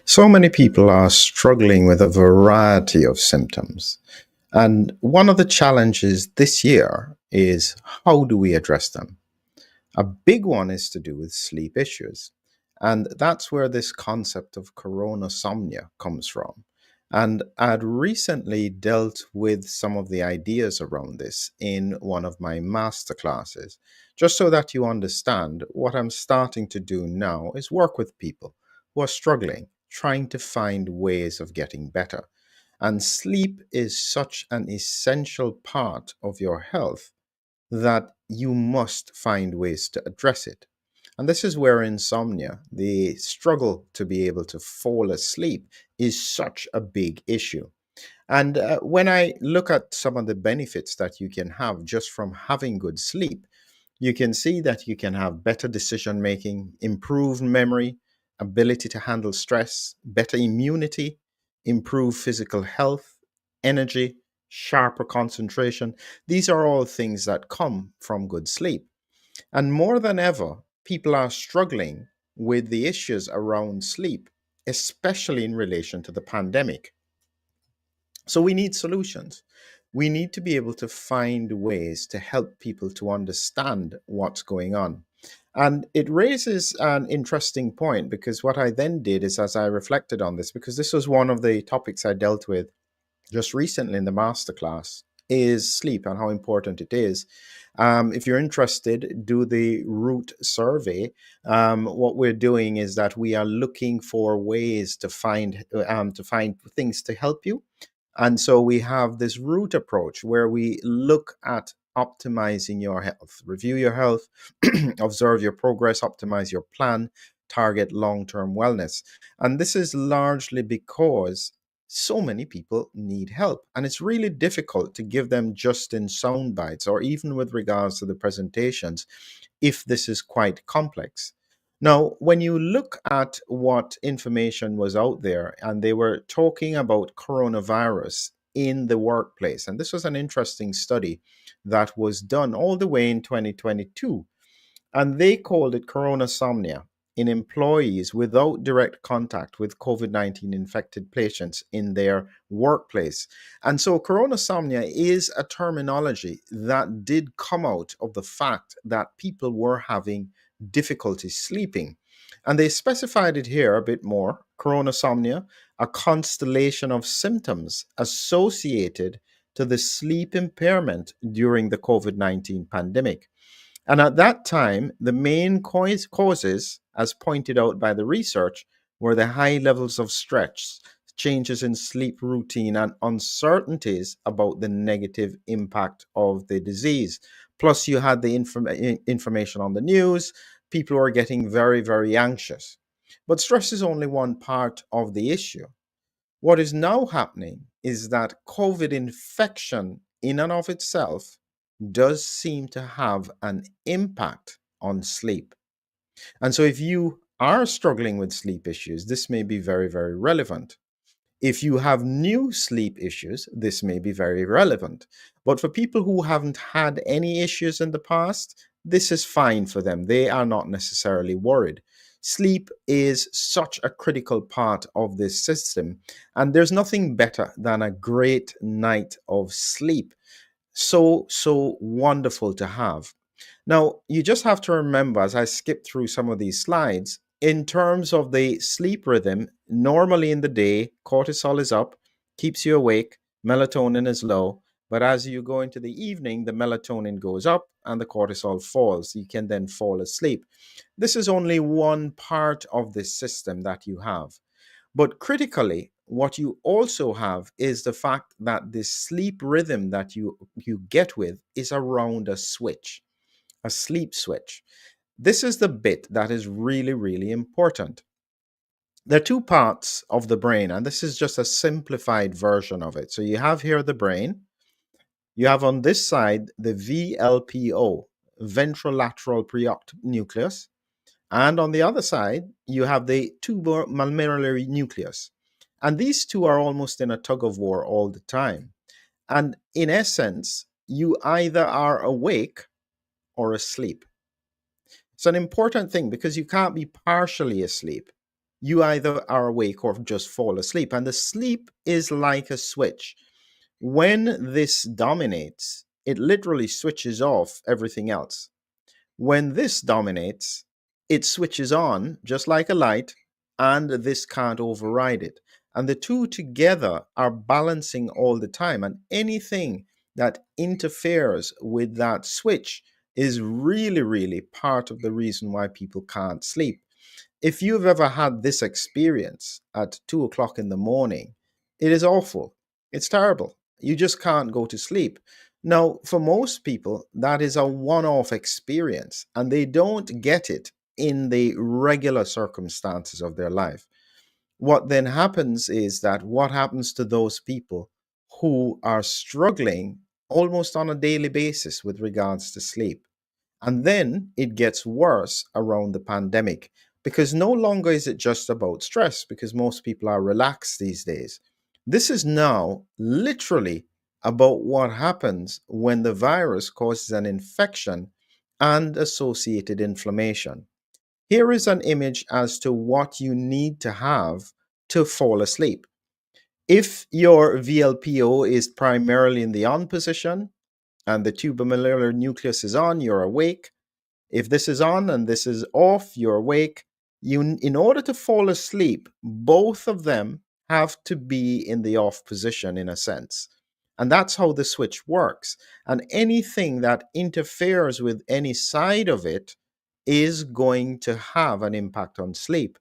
So many people are struggling with a variety of symptoms. And one of the challenges this year is how do we address them? A big one is to do with sleep issues. And that's where this concept of coronasomnia comes from. And I'd recently dealt with some of the ideas around this in one of my master classes. Just so that you understand, what I'm starting to do now is work with people who are struggling, trying to find ways of getting better. And sleep is such an essential part of your health that you must find ways to address it. And this is where insomnia, the struggle to be able to fall asleep, is such a big issue. And when I look at some of the benefits that you can have just from having good sleep, you can see that you can have better decision making, improved memory, ability to handle stress, better immunity, improved physical health, energy, sharper concentration. These are all things that come from good sleep. And more than ever, people are struggling with the issues around sleep, especially in relation to the pandemic. So we need solutions. We need to be able to find ways to help people to understand what's going on. And it raises an interesting point because what I then did is, as I reflected on this, because this was one of the topics I dealt with just recently in the masterclass, is sleep and how important it is. If you're interested, do the root survey. What we're doing is that we are looking for ways to find things to help you, and so we have this root approach where we look at optimizing your health, review your health, observe your progress, optimize your plan, target long term wellness. And this is largely because so many people need help. And it's really difficult to give them just in sound bites or even with regards to the presentations if this is quite complex. Now, when you look at what information was out there, and they were talking about coronavirus in the workplace, and this was an interesting study that was done all the way in 2022, and they called it coronasomnia in employees without direct contact with COVID 19 infected patients in their workplace. And so, coronasomnia is a terminology that did come out of the fact that people were having difficulty sleeping. And they specified it here a bit more: coronasomnia, a constellation of symptoms associated to the sleep impairment during the COVID 19 pandemic. And at that time, the main causes, as pointed out by the research, were the high levels of stress, changes in sleep routine, and uncertainties about the negative impact of the disease. Plus, you had the information on the news. People were getting very, very anxious. But stress is only one part of the issue. What is now happening is that COVID infection, in and of itself, does seem to have an impact on sleep. And so, if you are struggling with sleep issues, this may be very, very relevant. If you have new sleep issues, this may be very relevant. But for people who haven't had any issues in the past, this is fine for them. They are not necessarily worried. Sleep is such a critical part of this system, and there's nothing better than a great night of sleep. So wonderful to have. Now, you just have to remember, as I skip through some of these slides, in terms of the sleep rhythm, normally in the day, cortisol is up, keeps you awake, melatonin is low. But as you go into the evening, the melatonin goes up and the cortisol falls. You can then fall asleep. This is only one part of this system that you have. But critically, what you also have is the fact that this sleep rhythm that you get with is around a switch, a sleep switch. This is the bit that is really, really important. There are two parts of the brain, and this is just a simplified version of it. So you have here the brain. You have on this side the VLPO, ventrolateral preoptic nucleus. And on the other side, you have the tubular nucleus. And these two are almost in a tug of war all the time. And in essence, you either are awake or asleep. It's an important thing because you can't be partially asleep. You either are awake or just fall asleep. And the sleep is like a switch. When this dominates, it literally switches off everything else. When this dominates, it switches on just like a light, and this can't override it. And the two together are balancing all the time. And anything that interferes with that switch is really, really part of the reason why people can't sleep. If you've ever had this experience at 2 o'clock in the morning, it is awful. It's terrible. You just can't go to sleep. Now, for most people, that is a one off experience and they don't get it in the regular circumstances of their life. What then happens is that what happens to those people who are struggling almost on a daily basis with regards to sleep? And then it gets worse around the pandemic because no longer is it just about stress because most people are relaxed these days. This is now literally about what happens when the virus causes an infection and associated inflammation. Here is an image as to what you need to have to fall asleep. If your VLPO is primarily in the on position and the tubercular nucleus is on, you're awake. If this is on and this is off, you're awake. In order to fall asleep, both of them have to be in the off position in a sense. And that's how the switch works. And anything that interferes with any side of it is going to have an impact on sleep.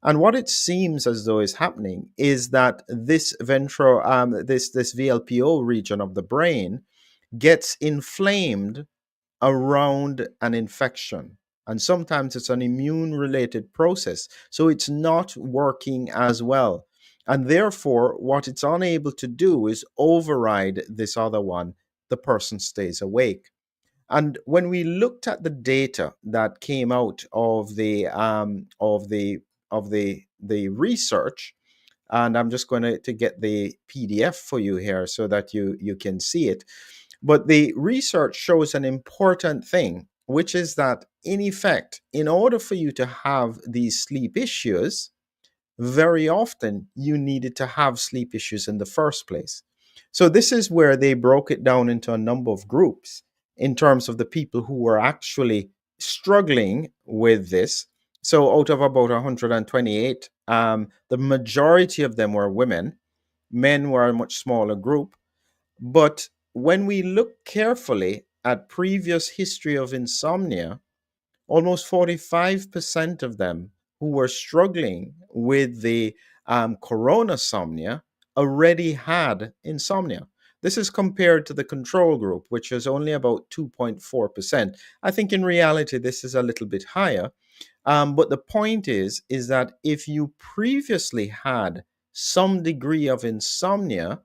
And what it seems as though is happening is that this VLPO region of the brain gets inflamed around an infection. And sometimes it's an immune related process. So it's not working as well. And therefore, what it's unable to do is override this other one. The person stays awake. And when we looked at the data that came out of the research, and I'm just going to get the PDF for you here so that you can see it. But the research shows an important thing, which is that in effect, in order for you to have these sleep issues, very often you needed to have sleep issues in the first place. So this is where they broke it down into a number of groups in terms of the people who were actually struggling with this. So out of about 128, the majority of them were women. Men were a much smaller group. But when we look carefully at previous history of insomnia, almost 45% of them who were struggling with the coronasomnia already had insomnia. This is compared to the control group, which is only about 2.4%. I think in reality, this is a little bit higher. But the point is that if you previously had some degree of insomnia,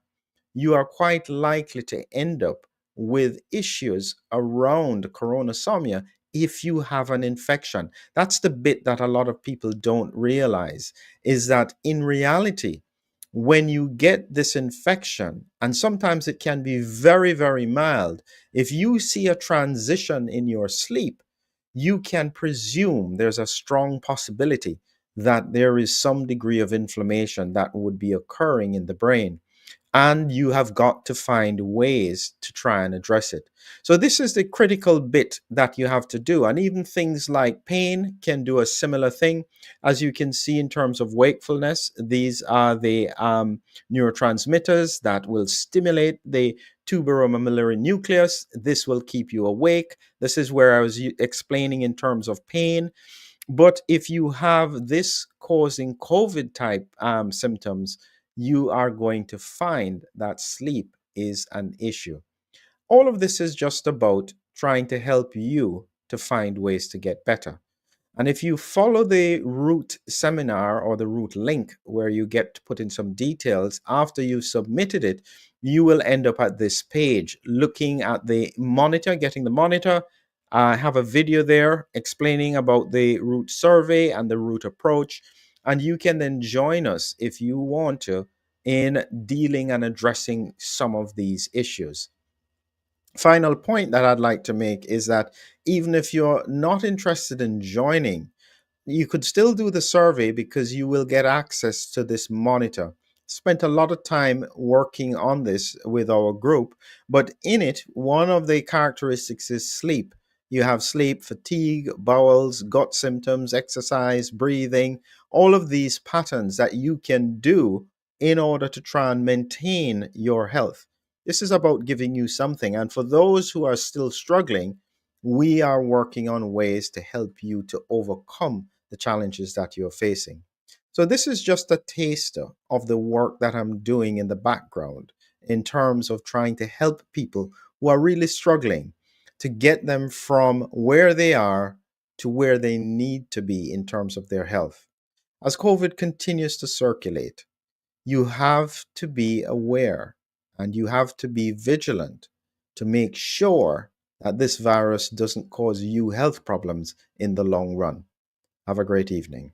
you are quite likely to end up with issues around coronasomnia if you have an infection. That's the bit that a lot of people don't realize is that in reality, when you get this infection, and sometimes it can be very, very mild, if you see a transition in your sleep, you can presume there's a strong possibility that there is some degree of inflammation that would be occurring in the brain, and you have got to find ways to try and address it. So this is the critical bit that you have to do. And even things like pain can do a similar thing. As you can see in terms of wakefulness, these are the neurotransmitters that will stimulate the tuberomammillary nucleus. This will keep you awake. This is where I was explaining in terms of pain. But if you have this causing COVID type symptoms, you are going to find that sleep is an issue. All of this is just about trying to help you to find ways to get better. And if you follow the root seminar or the root link where you get to put in some details after you've submitted it, you will end up at this page looking at the monitor, getting the monitor. I have a video there explaining about the root survey and the root approach. And you can then join us if you want to in dealing and addressing some of these issues. Final point that I'd like to make is that even if you're not interested in joining, you could still do the survey because you will get access to this monitor. Spent a lot of time working on this with our group, but in it, one of the characteristics is sleep. You have sleep, fatigue, bowels, gut symptoms, exercise, breathing, all of these patterns that you can do in order to try and maintain your health. This is about giving you something. And for those who are still struggling, we are working on ways to help you to overcome the challenges that you're facing. So, this is just a taster of the work that I'm doing in the background in terms of trying to help people who are really struggling to get them from where they are to where they need to be in terms of their health. As COVID continues to circulate, you have to be aware and you have to be vigilant to make sure that this virus doesn't cause you health problems in the long run. Have a great evening.